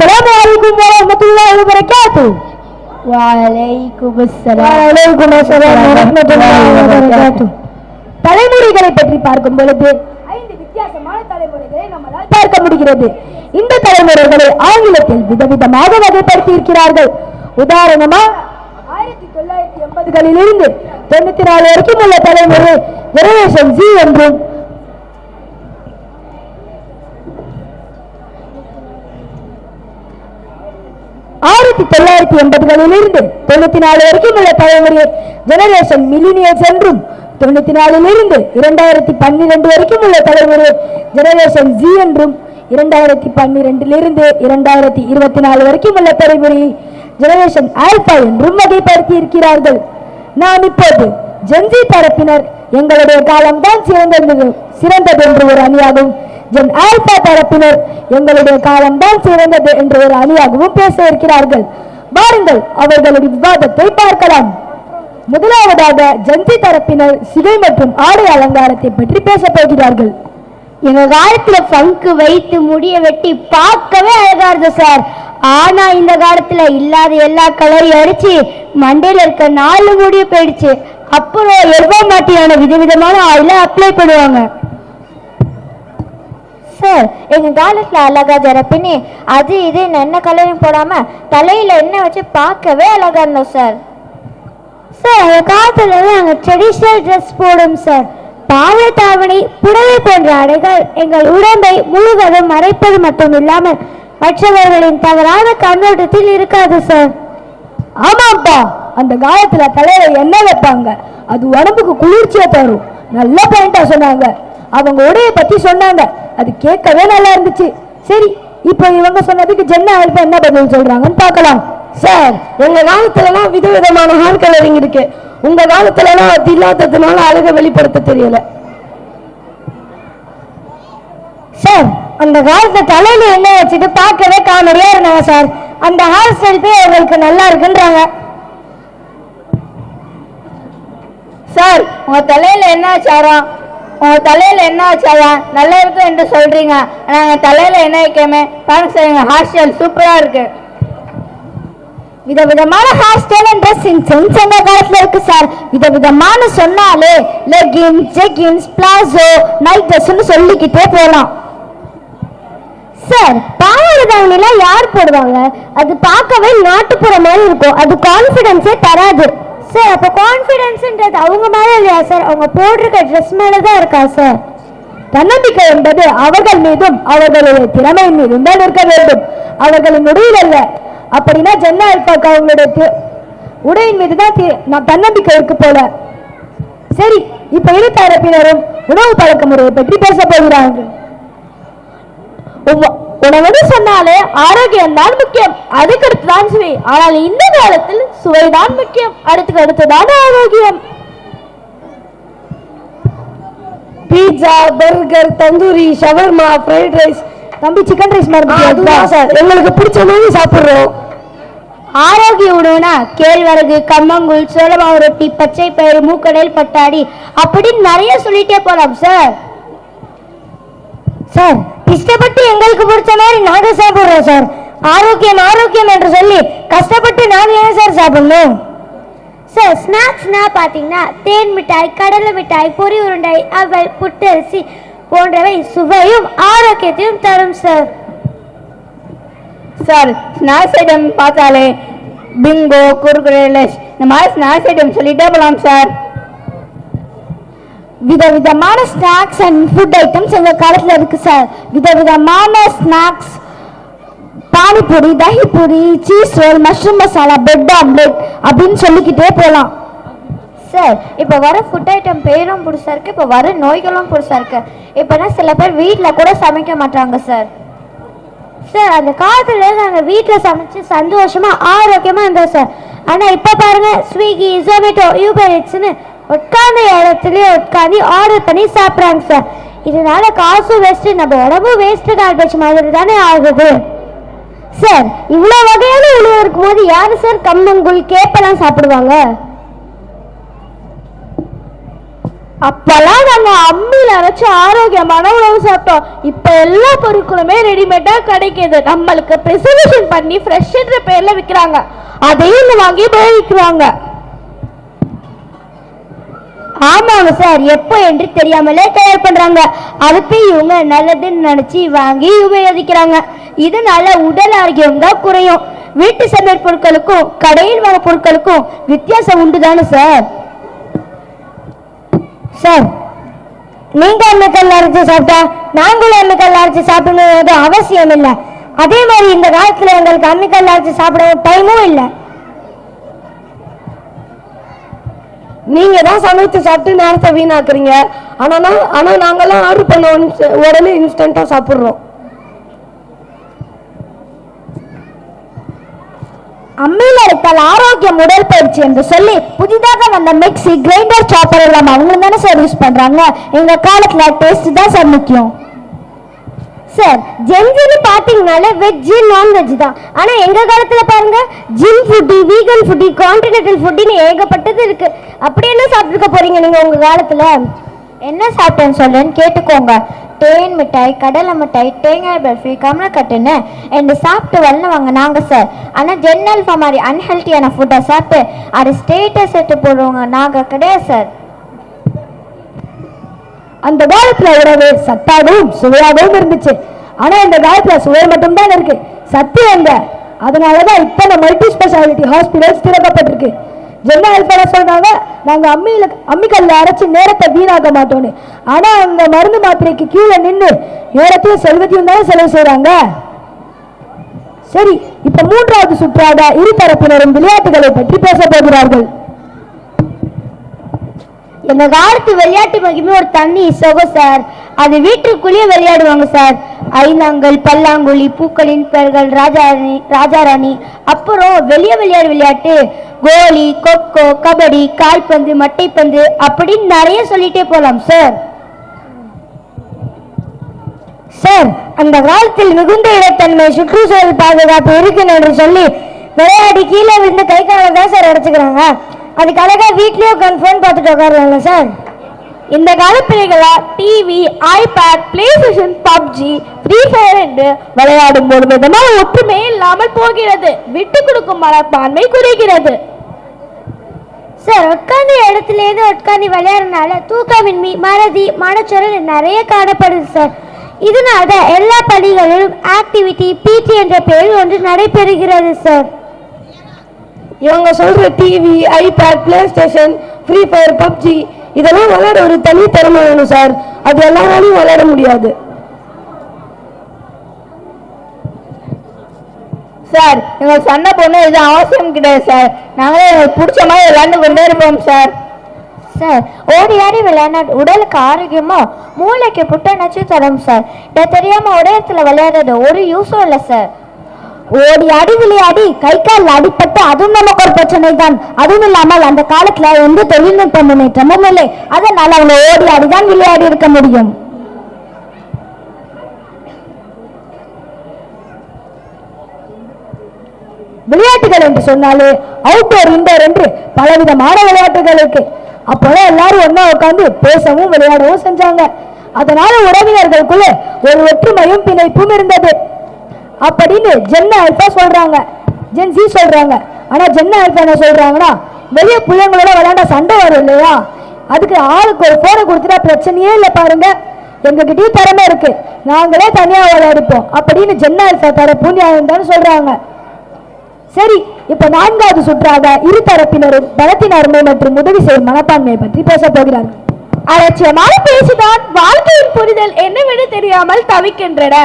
அஸ்ஸலாமு அலைக்கும் வரஹ்மத்துல்லாஹி வபரகாத்துஹு. வலைக்கும் அஸ்ஸலாம் வரஹ்மத்துல்லாஹி வபரகாத்துஹு. தலைமுறைகளை பற்றி பார்க்கும் பொழுது 5 வித்தியாசமான தலைமுறைகளை நம்மால் பார்க்க முடிகிறது. இந்த தலைமுறைகளை ஆங்கிலத்தில் விதவிதமாக வகைப்படுத்தி இருக்கிறார்கள். உதாரணமா 1980களில் இருந்து 94 வரைக்கும் உள்ள தலைமுறை ஜெனரேஷன் ஜி என்றும், 1980களில் இருந்து 94 வரைக்கும் உள்ள தலைமுறை ஜெனரேஷன் மில்லினியல்ஸ் என்றும், 94ல் இருந்து 2012 வரைக்கும் உள்ள தலைமுறை ஜெனரேஷன் ஜி என்றும், 2012 இருந்து 2024 வரைக்கும் உள்ள தலைமுறை ஜெனரேஷன் ஆல்பா என்றும் வகைப்படுத்தி இருக்கிறார்கள். நாம் இப்போது ஜென்சி தரப்பினர் எங்களுடைய காலம்தான் சிறந்தது என்று ஒரு அணியாகவும், ஜென் ஆல்பா தரப்பினர் எங்களுடைய காலம்தான் சிறந்தது என்று ஒரு அணியாகவும் பேச இருக்கிறார்கள். வாருங்கள் அவர்களுடைய விவாதத்தை பார்க்கலாம். முதலாவதாக ஜென்சி தரப்பினர் சிகை மற்றும் ஆடை அலங்காரத்தை பற்றி பேச போகிறார்கள். எங்க காலத்துல பங்கு வைத்து முடிய வெட்டி பார்க்கவே அழகா இருந்தது சார். ஆனா இந்த காலத்துல இல்லாத எல்லா கலரையும் அடிச்சு மண்டையில இருக்க 4 முடிய போயிடுச்சு. அப்புறம் எல்வா மாட்டியான விதவிதமான ஆயில அப்ளை பண்ணுவாங்க சார். எங்க காலத்துல அழகா ஜரப்பின்னு அது இது என்ன கலரையும் போடாம தலையில எண்ணெய் வச்சு பார்க்கவே அழகா இருந்தோம் சார். சார் அந்த காலத்துல நாங்க ட்ரெடிஷனல் ட்ரெஸ் போடும் சார். பாவை தாவணி புடவை போன்ற ஆடைகள் எங்கள் உடம்பை முழுவதும் மறைப்பது மட்டும் இல்லாமல் மற்றவர்களின் தவறான கண்ணோட்டத்தில் இருக்காது சார். ஆமாப்பா, அந்த காலத்துல தலையில எண்ணெய் வைப்பாங்க, அது உடம்புக்கு குளிர்ச்சியை தரும். நல்ல பாயிண்டா சொன்னாங்க. அவங்க உடைய பத்தி சொன்னாங்க, அது கேட்கவே நல்லா இருந்துச்சு. சரி, இப்போ இவங்க சொன்னதுக்கு ஜென்ன ஆல்பா என்ன பதில் சொல்றாங்கன்னு பார்க்கலாம். சார், எங்க காலத்துலலாம் விதவிதமான ஹேர் கலரிங் இருக்கு. உங்க காலத்துலலாம் அது இல்லாததுனால அழகை வெளிப்படுத்த தெரியல சார். அந்த காலத்துல தலையில என்ன வச்சுட்டு பார்க்கவே காமெடியா இருந்தாங்க சார். அந்த ஹேர் ஸ்டைல் போய் அவங்களுக்கு நல்லா இருக்குன்றாங்க சார். உங்க தலையில என்ன ஆச்சாரம், உங்க தலையில என்ன ஆச்சாரம் நல்லா இருக்கு என்று சொல்றீங்க. நாங்க தலையில என்ன வைக்காம பாருங்க சார், எங்க ஹேர் ஸ்டைல் சூப்பரா இருக்கு. விதவிதமான hair style and dressing sense எங்க காலத்துல இருக்கு சார். விதவிதமான சொன்னாலே லெகின்ஸ், ஜெகின்ஸ், பிளாசோ, நைட் ட்ரெஸ்ன்னு சொல்லிக்கிட்டே போகலாம் சார். பாவாடை தாவணிலாம் யார் போடுவாங்க? அது பார்க்கவே நாட்டுப்புற மாதிரி இருக்கும். அது கான்ஃபிடன்ஸே தராது சார். அப்போ கான்ஃபிடன்ஸ்ன்றது அவங்க மேலே இல்லையா சார், அவங்க போட்டிருக்க ட்ரெஸ் மேலே தான் இருக்கா சார்? தன்னம்பிக்கை என்பது அவர்கள் மீதும் அவர்களுடைய திறமையின் மீதும் தான் இருக்க வேண்டும், அவர்களின் உடையில் அல்ல. அப்படின்னா ஜென்ன ஆல்பாக்கு அவங்களுடைய உடையின் மீது தான் தன்னம்பிக்கை இருக்கு போல. சரி, இப்ப இரு தரப்பினரும் உணவு பழக்க முறையை பற்றி பேச போகிறாங்க. உணவு சொன்னாலே ஆரோக்கியம் தான் முக்கியம், அதுக்கடுத்து தான் சுவை. ஆனால் இந்த காலத்தில் சுவைதான் முக்கியம், அடுத்ததான் ஆரோக்கியம். Pizza, burger, tandoori, shawarma, fried rice, தம்பி சிக்கன் ரைஸ் மாதிரி எங்களுக்கு பிடிச்ச மாதிரி சாப்பிடுறோம். ஆரோக்கிய உணவுனா கேழ்வரகு, கம்மங்கூழ், சோளமாவு ரொட்டி, பச்சை பயிறு, மூக்கடல், பட்டாடி அப்படின்னு நிறைய சொல்லிட்டே போலாம் சார். சார், இஷ்டப்பட்டு எங்களுக்கு பிடிச்ச மாதிரி நாங்க சாப்பிடுறோம் சார். ஆரோக்கியம் ஆரோக்கியம் என்று சொல்லி கஷ்டப்பட்டு நாங்க ஏன் சார் சாப்பிடணும் சார்? ஸ்நாக்ஸ்னா பாத்தீங்கன்னா தேன் மிட்டாய், கடலை மிட்டாய், பொரி உருண்டை, அவல், புட்டரிசி போன்றவை சுவையும் ஆரோக்கியத்தையும் தரும் சார். சார், ஸ்நாக்ஸ் ஐட்டம் பார்த்தாலே பிங்கோ, குர்குரே, லஷ் இந்த மாதிரி ஸ்நாக்ஸ் ஐட்டம் சொல்லிட்டே போகலாம் சார். விதவிதமான ஸ்நாக்ஸ் அண்ட் ஃபுட் ஐட்டம்ஸ் எங்க காலத்துல இருக்கு சார். விதவிதமான snacks, panipuri, dahipuri, cheese roll, mushroom masala, bread omelette அப்படின்னு சொல்லிக்கிட்டே போகலாம் சார். இப்போ வர ஃபுட் ஐட்டம் பேரும் புதுசாக இருக்குது, இப்போ வர நோய்களும் புதுசாக இருக்குது. இப்போனா சில பேர் வீட்டில் கூட சமைக்க மாட்டாங்க சார். சார், அந்த காலத்தில் நாங்கள் வீட்டில் சமைச்சு சந்தோஷமாக ஆரோக்கியமாக இருந்தோம் சார். ஆனால் இப்போ பாருங்கள், ஸ்விக்கி, ஜொமேட்டோ, யூபர் ஈட்ஸ்னு உட்கார்ந்த இடத்துலேயே உட்காந்து ஆர்டர் பண்ணி சாப்பிட்றாங்க சார். இதனால காசும் வேஸ்ட்டு, நம்ம உடம்பும் வேஸ்ட்டு கார்பேஜ் மாதிரி தானே ஆகுது சார். இவ்வளோ வகையான உணவு இருக்கும்போது யார் சார் கம்மங்கூழ், கேப்பெல்லாம் சாப்பிடுவாங்க அப்பெல்லாம் நாங்க அம்மியில் அரைச்சு ஆரோக்கியமான உணவு சாப்பிட்டோம். இப்ப எல்லா பொருட்களுமே ரெடிமேடா கிடைக்கிது. நம்மளுக்கு ப்ரிசர்வேஷன் பண்ணி ஃப்ரெஷ்ன்ற பேர்ல விற்கிறாங்க. அதையும் வாங்கி உபயோகிக்கிறாங்க. ஆமாங்க சார், எப்போ என்று தெரியாமலே தயார் பண்றாங்க. அதுக்கு இவங்க நல்லதுன்னு நினைச்சு வாங்கி உபயோகிக்கிறாங்க. இதனால உடல் ஆரோக்கியம் தான் குறையும். வீட்டு சமையல் பொருட்களுக்கும் கடையில் வர பொருட்களுக்கும் வித்தியாசம் உண்டுதானே சார்? சார், நீங்க எண்ணெய்க்கல் அரைச்சி சாப்பிட்டா நாங்களும் எண்ணெய்க்கல் அரைச்சி சாப்பிடணும்னு அவசியம் இல்லை. அதே மாதிரி இந்த காலத்துல எங்களுக்கு அம்மிக்கல் அரைச்சி சாப்பிட டைமும் இல்லை. நீங்க தான் சமைச்சு சாப்பிட்டு நேரத்தை வீணாக்குறீங்க. ஆனா நாங்கெல்லாம் ஆர்டர் பண்ண உடனே இன்ஸ்டன்டா சாப்பிடுறோம். அம்மியில் அரைத்தால் ஆரோக்கியம் உடற்பயிற்சி என்று சொல்லி புதிதாக வந்த மிக்சி, கிரைண்டர், சாப்பர் எல்லாம் அவங்க தானே சார் யூஸ் பண்றாங்க. எங்க காலத்துல டேஸ்ட் தான் சார் முக்கியம். சார், ஜென்ஜின்னு பாத்தீங்கன்னாலே வெஜ் நான்வெஜ் தான். ஆனா எங்க காலத்துல பாருங்க, gym foodie, vegan foodie, continental ஃபுட்டின்னு ஏகப்பட்டது இருக்கு. அப்படி என்ன சாப்பிட்டுக்க போறீங்க நீங்க உங்க காலத்துல? என்ன சாப்பிட்டேன்னு சொல்றேன்னு கேட்டுக்கோங்க. தேன் மிட்டாய், கடலை மிட்டாய், தேங்காய் பர்ஃபி, கமலக்கட்டுன்னு என்று சாப்பிட்டு வளர்ந்தவங்க நாங்க சார். ஆனா ஜென்னல்ஃபா மாதிரி அன்ஹெல்த்தியான ஃபுட்டை சாப்பிட்டு அது ஸ்டேட்டஸ் எடுத்து போடுறவங்க நாங்க கிடையாது சார். அந்த காலத்துல உணவு சத்தாகவும் சுவையாகவும் இருந்துச்சு. ஆனா இந்த காலத்துல சுவை மட்டும்தான் இருக்கு, சத்து எங்க? அதனாலதான் இப்ப மல்டி ஸ்பெஷாலிட்டி ஹாஸ்பிட்டல்ஸ் திறக்கப்பட்டிருக்கு. ஜென்னா ஹெல்ப் சொல்றாங்க, நாங்க அம்மிக்கல்ல அரைச்சு நேரத்தை வீணாக்க மாட்டோம்னு. ஆனா அந்த மருந்து மாத்திரைக்கு கீழே நின்று நேரத்தையும் செல்வத்தையும் தானே செலவு செய்யறாங்க. சரி, இப்ப மூன்றாவது சுற்றாக இருதரப்பினரும் விளையாட்டுகளை பற்றி பேச போகிறார்கள். எங்க காலத்து விளையாட்டு மகிமை ஒரு தண்ணி சொகம் சார். அது வீட்டுக்குள்ளேயே விளையாடுவாங்க சார். ஐந்தாங்கல், பல்லாங்குழி, பூக்களின் பெயர்கள், ராஜாராணி. அப்புறம் வெளியே விளையாடு விளையாட்டு கோலி, கொக்கோ, கபடி, கால்பந்து, மட்டைப்பந்து அப்படின்னு நிறைய சொல்லிட்டே போலாம் சார். சார், அந்த காலத்தில் மிகுந்த இடத்தன்மை, சுற்றுச்சூழல் பாதுகாப்பு இருக்குன்னு என்று சொல்லி விளையாடி கீழே விழுந்து கை காலதான் சார் அடைச்சுக்கிறாங்க. அதுக்கு அழகா வீட்லயே உட்காந்து போன் பார்த்துட்டு உட்காருவாங்க சார். இந்த கால பிள்ளைகளா TV, iPad, play station, PUBG, free fire என்று விளையாடும் போது விதமாக ஒற்றுமை இல்லாமல் போகிறது. விட்டு கொடுக்கும் மனப்பான்மை குறைகிறது சார். உட்காந்து இடத்துலேருந்து உட்காந்து விளையாடுறதுனால தூக்கமின்மை, மறதி, மனச்சொரல் நிறைய காணப்படுது சார். இதனால எல்லா பள்ளிகளிலும் ஆக்டிவிட்டி பிடி என்ற பெயரில் ஒன்று நடைபெறுகிறது சார். இவங்க சொல்ற TV, iPad, play station, free fire, PUBG இதெல்லாம் விளையாட ஒரு தனி திறமை வேணும் சார். அது எல்லாராலையும் விளையாட முடியாது சார். எங்க சண்டை பொண்ணு இது அவசியம் கிடையாது சார். நாங்களே எங்களுக்கு பிடிச்ச மாதிரி விளையாண்டு கொண்டே இருப்போம் சார். சார், ஓடி ஆடி விளையாட உடலுக்கு ஆரோக்கியமோ மூளைக்கு புத்துணர்ச்சி தரும் சார். இதை தெரியாம உடையத்துல விளையாடுறது ஒரு யூஸும் இல்லை சார். ஓடி ஆடி விளையாடி கை கால் அடிப்பட்டு அதுவும் நமக்கு ஒரு பிரச்சனை தான். அதுவும் இல்லாமல் அந்த காலத்துல எந்த தொழில்நுட்ப முன்னேற்றமும் இல்லை. அதனால அவங்க ஓடி ஆடிதான் விளையாடி இருக்க முடியும். விளையாட்டுகள் என்று சொன்னாலே அவுட்டோர், இன்டோர் என்று பலவிதமான விளையாட்டுகள் இருக்கு. அப்போதான் எல்லாரும் ஒன்னா உட்காந்து பேசவும் விளையாடவும் செஞ்சாங்க. அதனால உறவினர்களுக்குள்ள ஒரு ஒற்றுமையும் பிணைப்பும் இருந்தது அப்படின்னு ஜென்னா அல்பா சொல்றாங்க, ஜென்சி சொல்றாங்க. ஆனா ஜென்னா அல்பா என்ன சொல்றாங்கன்னா, வெளியே பிள்ளைங்களோட விளையாண்ட சண்டை வரும் இல்லையா, அதுக்கு ஆளுக்கு ஒரு போனை கொடுத்துட்டா பிரச்சனையே இல்லை பாருங்க, எங்ககிட்டயும் திறமை இருக்கு, நாங்களே தனியா விளையாடிப்போம் அப்படின்னு ஜென்னா அல்பா தரப்பு நியாயம் சொல்றாங்க. சரி, இப்ப நான்காவது சுற்றாக இருதரப்பினரும் பலத்தின் அருமை மற்றும் உதவி செய்யும் மனப்பான்மையை பற்றி பேச போகிறார்கள். அலட்சியமான பேசுதான் வாழ்க்கையின் புரிதல் என்னவென்று தெரியாமல் தவிக்கின்றன.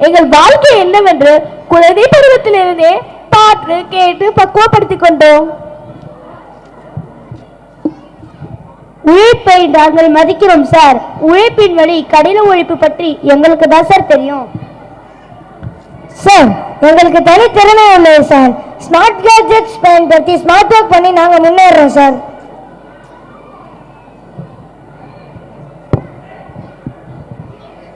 எங்கள் வாழ்க்கை என்னவென்று குழந்தை பருவத்திலிருந்தே பார்த்து கேட்டு பக்குவப்படுத்திக் கொண்டோம். உழைப்பை நாங்கள் மதிக்கிறோம் சார். உழைப்பின் வழி கடின உழைப்பு பற்றி எங்களுக்கு தான் சார் தெரியும். சார், எங்களுக்கு தனித்திறமை உள்ளது சார். ஸ்மார்ட் கேஜெட்ஸ் பயன்படுத்தி ஸ்மார்ட் ஒர்க் பண்ணி நாங்க முன்னேறோம் சார்.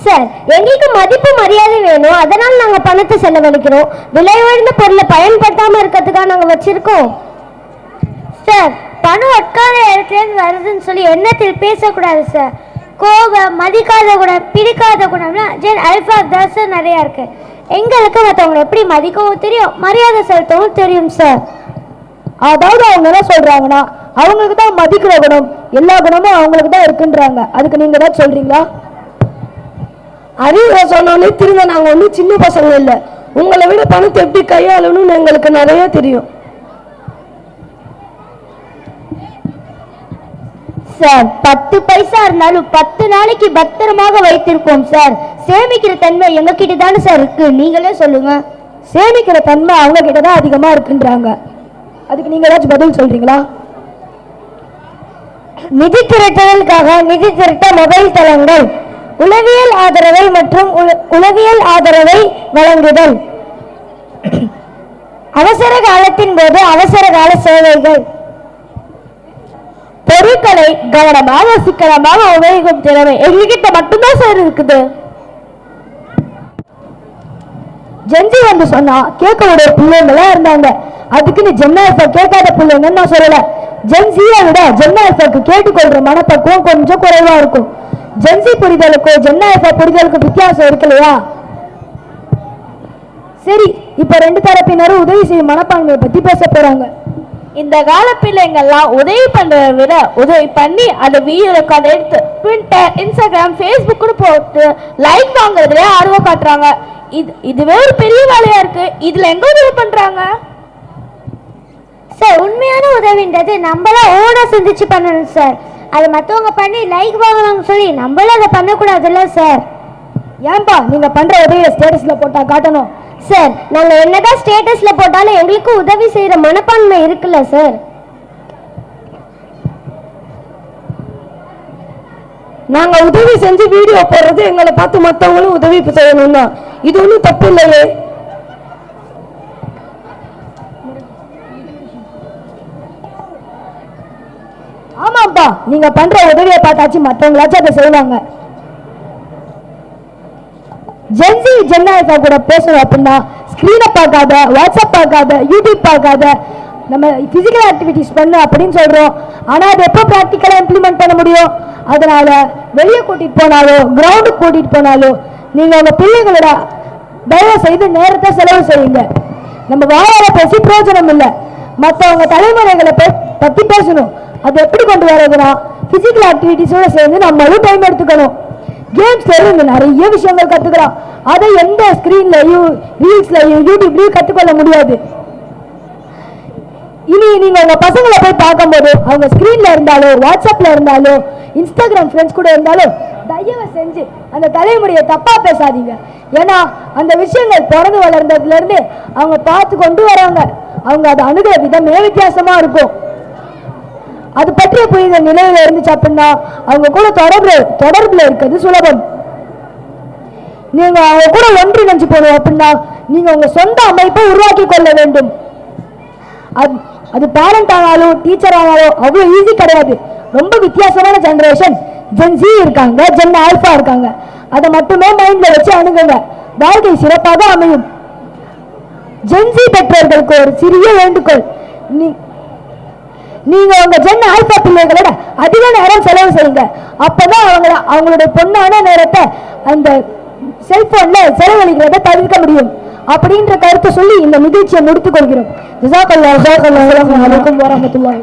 சார், எங்களுக்கு மதிப்பு மரியாதை வேணும், அதனால நாங்க பணத்தை செலவழிக்கிறோம். விலை உயர்ந்த பொருளை பயன்படுத்தாம இருக்கிறதுக்காக நாங்க வச்சிருக்கோம் சார். பணம் உட்கார இடத்துலேருந்து வருதுன்னு சொல்லி எண்ணத்தில் பேசக்கூடாது சார். கோபம், மதிக்காத குணம், பிடிக்காத குணம்லாம் ஜென் ஆல்ஃபா தான் சார் நிறையா இருக்கு. எங்களுக்கு மற்றவங்களை எப்படி மதிக்கவும் தெரியும், மரியாதை செலுத்தவும் தெரியும் சார். அதாவது அவங்க என்ன சொல்றாங்கன்னா அவங்களுக்கு தான் மதிக்கிற குணம், எல்லா குணமும் அவங்களுக்கு தான் இருக்குன்றாங்க. அதுக்கு நீங்க ஏதாவது சொல்றீங்களா? அறிவுரை சொன்னோன்னே திரும்ப நாங்கள் ஒன்றும் சின்ன பசங்க இல்லை. உங்களை விட பணத்தை எப்படி கையாளணும்னு எங்களுக்கு நிறைய தெரியும் சார். 10 பைசா இருந்தாலும் 10 நாளைக்கு பத்திரமாக வைத்திருப்போம் சார். சேமிக்கிற தன்மை எங்க கிட்ட தானே சார் இருக்கு, நீங்களே சொல்லுங்க. சேமிக்கிற தன்மை அவங்க கிட்ட தான் அதிகமா இருக்குன்றாங்க. அதுக்கு நீங்க ஏதாச்சும் பதில் சொல்றீங்களா? நிதி திரட்டுதலுக்காக நிதி திரட்ட மொபைல் தளங்கள், உளவியல் ஆதரவை மற்றும் உளவியல் ஆதரவை வழங்குதல், அவசர காலத்தின் போது அவசர கால சேவைகள், பொருட்களை கவனமாக சிக்கனமாக உபயோகிக்கும் திறமை எங்ககிட்ட மட்டும்தான் சார் இருக்குது. ஜென்சி வந்து சொன்னா கேட்கக்கூடிய பிள்ளைங்களா இருந்தாங்க. அதுக்குன்னு ஜென்ஆல்ஃபா கேட்காத பிள்ளைங்கன்னு நான் சொல்லல. ஜென்சியை விட ஜென்ஆல்ஃபாக்கு கேட்டுக்கொள்ற மனப்பக்குவம் கொஞ்சம் குறைவா இருக்கும். ஜென்சி புரிதலுக்கும் ஜென்ஆல்ஃபா புரிதலுக்கும் வித்தியாசம் இருக்கு இல்லையா? சரி, இப்ப 2 தரப்பினரும் உதவி செய்யும் மனப்பான்மையை பத்தி பேச போறாங்க. இந்த கால பிள்ளைங்கள்லாம் உதவி பண்றதை விட உதவி பண்ணி அதை வீடியோ ரெக்கார்ட் எடுத்து ட்விட்டர், இன்ஸ்டாகிராம், ஃபேஸ்புக்னு போட்டு லைக் வாங்குறதுல ஆர்வம் காட்டுறாங்க. இதுவே ஒரு பெரிய வேலையா இருக்கு. இதுல எங்க உதவி பண்றாங்க சார்? உண்மையான உதவின்றது நம்மளா ஓனா சிந்திச்சு பண்ணணும் சார். அதை மற்றவங்க பண்ணி லைக் வாங்கலாம்னு சொல்லி நம்மளும் அதை பண்ணக்கூடாதுல்ல சார். ஏன்பா நீங்க பண்ற உதவியை ஸ்டேட்டஸ்ல போட்டா காட்டணும்? சார், நாங்க என்னதான் ஸ்டேட்டஸ்ல போட்டாலும் எங்களுக்கு உதவி செய்யற மனப்பான்மை இருக்குல்ல சார். நாங்க உதவி செஞ்சு வீடியோ போடுறது எங்களை பார்த்து மற்றவங்களும் உதவி செய்யணும் தான். இது ஒன்றும் தப்பு இல்லையே. ஆமாப்பா, நீங்க பண்ற உதவியை பார்த்தாச்சு மற்றவங்களாச்சும் அதை செய்வாங்க. ஜென்சி ஜென்ஆல்ஃபா கூட பேசணும் அப்படின்னா ஸ்கிரீனை பார்க்காத, வாட்ஸ்அப் பார்க்காத, யூடியூப் பார்க்காத, நம்ம பிசிக்கல் ஆக்டிவிட்டிஸ் பண்ணு அப்படின்னு சொல்றோம். ஆனா அது எப்போ ப்ராக்டிக்கலா இம்ப்ளிமெண்ட் பண்ண முடியும்? அதனால வெளியே கூட்டிட்டு போனாலோ கிரவுண்டுக்கு கூட்டிட்டு போனாலோ நீங்க உங்க பிள்ளைங்களோட தயவு செய்து நேரத்தை செலவு செய்யுங்க. நம்ம வாயால பேசி பிரயோஜனம் இல்லை, மற்றவங்க தலைமுறைகளை பத்தி பேசணும். அது எப்படி கொண்டு வர்றதுன்னா பிசிக்கல் ஆக்டிவிட்டிஸோட சேர்ந்து நம்மளும் டைம் எடுத்துக்கணும். கேம்ஸ்ல இருந்து நிறைய விஷயங்கள் கத்துக்கலாம். அதை எந்த ஸ்கிரீன்லயும் ரீல்ஸ்லயும் யூடியூப்லயும் கத்துக்கொள்ள முடியாது. இனி நீங்க உங்க பசங்களை போய் பார்க்கும்போது அவங்க ஸ்கிரீன்ல இருந்தாலோ வாட்ஸ்அப்ல இருந்தாலோ இன்ஸ்டாகிராம் ஃப்ரெண்ட்ஸ் கூட இருந்தாலும் தயவு செஞ்சு அந்த தலைமுறையை தப்பா பேசாதீங்க. ஏன்னா அந்த விஷயங்கள் பிறந்து வளர்ந்ததுல இருந்து அவங்க பார்த்து கொண்டு வராங்க. அவங்க அதை அணுகிற விதமே வித்தியாசமா இருக்கும். அது பற்றிய புரிதல் நிலையில இருந்துச்சு அப்படின்னா அவங்க கூட தொடர்புல இருக்கிறது சுலபம். நீங்க அவங்க கூட ஒன்றிணைஞ்சு போகணும் அப்படின்னா நீங்க உங்க சொந்த அமைப்பை உருவாக்கி கொள்ள வேண்டும். அது பேரண்ட் ஆனாலும் டீச்சர் ஆனாலும் அவ்வளவு ஈஸி கிடையாது. ரொம்ப வித்தியாசமான ஜெனரேஷன் ஜென்சி இருக்காங்க, ஜென் ஆல்ஃபா இருக்காங்க. அதை மட்டுமே மைண்ட்ல வச்சு அணுகுங்க, வாழ்க்கை சிறப்பாக அமையும். ஜென்சி பெற்றோர்களுக்கு ஒரு சிறிய வேண்டுகோள், நீங்க உங்க ஜென் ஆல்பா பிள்ளைகளோட அதிக நேரம் செலவு செய்யுங்க. அப்பதான் அவங்களுடைய பொண்ணான நேரத்தை அந்த செல்போன்ல செலவழிக்கிறத தவிர்க்க முடியும் அப்படின்ற கருத்தை சொல்லி இந்த நிகழ்ச்சியை முடித்துக் கொள்கிறோம். ஜஸாக்கல்லாஹு வரஹ்மத்துல்லாஹி